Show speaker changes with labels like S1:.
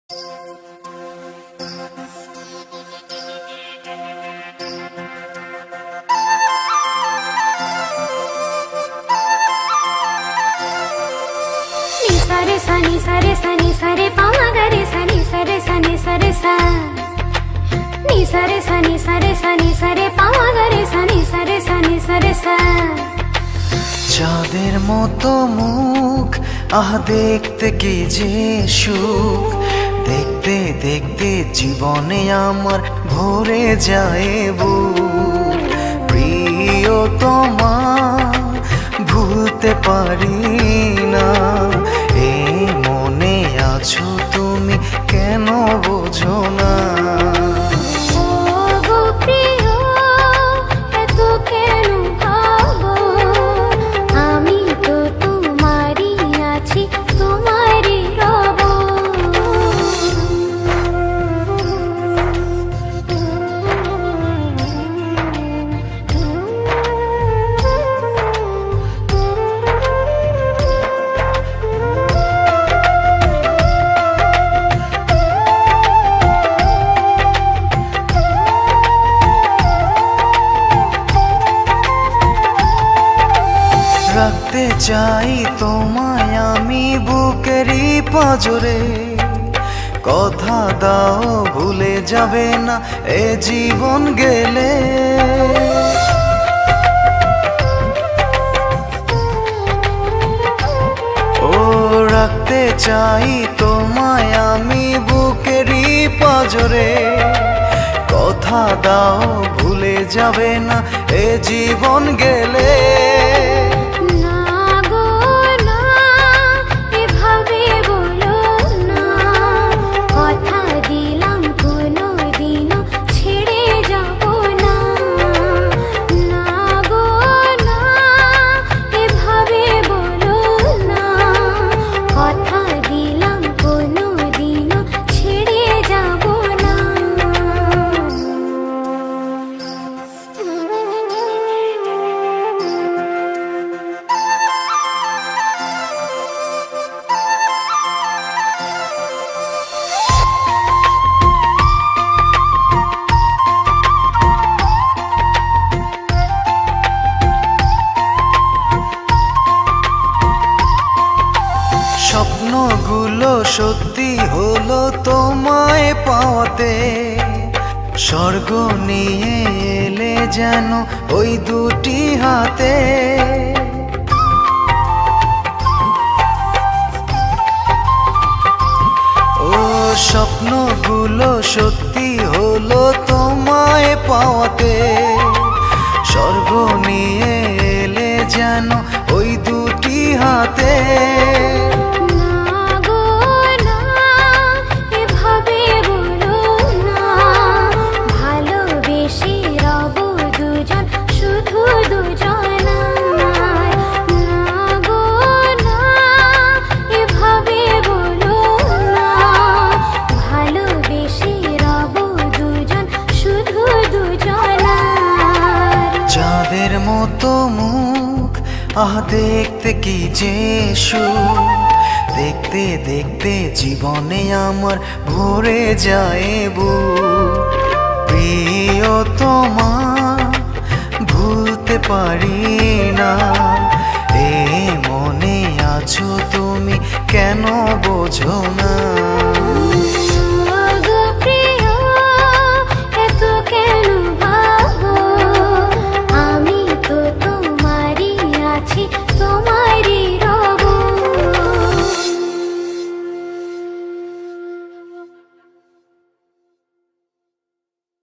S1: सनि सरे सनि सरे पामा गरे सनि सरे सनि सरे सा नि सरे सनि सरे सनि सरे पामा गरे सनि सरे सनि सरे सा।
S2: চাঁদের মতো মুখ আহ দেখতে কি যে সুখ, দেখতে দেখতে জীবনে আমার ভরে যায় বুক। প্রিয়তমা ভুলতে পারি না, এই মনে আছো তুমি কেন বোঝো না?
S1: ও গো প্রিয় এত কেন ভাবো, আমি তো তোমারই আছি তোমারই রব।
S2: রাখতে চাই তোমায় আমি বুকেরই পাঁজরে, কথা দাও ভুলে যাবে না এ জীবন গেলে। ও রাখতে চাই তোমায় আমি বুকেরই পাঁজরে, কথা দাও ভুলে যাবে না এ জীবন গেলে। স্বপ্নগুলো সত্যি হলো তোমায় পাওয়াতে, স্বর্গ নিয়ে এলে যেন ওই দুটি হাতে। ও স্বপ্নগুলো সত্যি হলো তোমায় পাওয়াতে, স্বর্গ নিয়ে এলে যেন ওই দুটি হাতে। চাঁদের মতো মুখ আহ দেখতে কি যে সুখ, দেখতে দেখতে জীবনে আমার ভরে যায় বুক। প্রিয়তমা ভুলতে পারি না, এ মনে আছো তুমি কেন বোঝো না?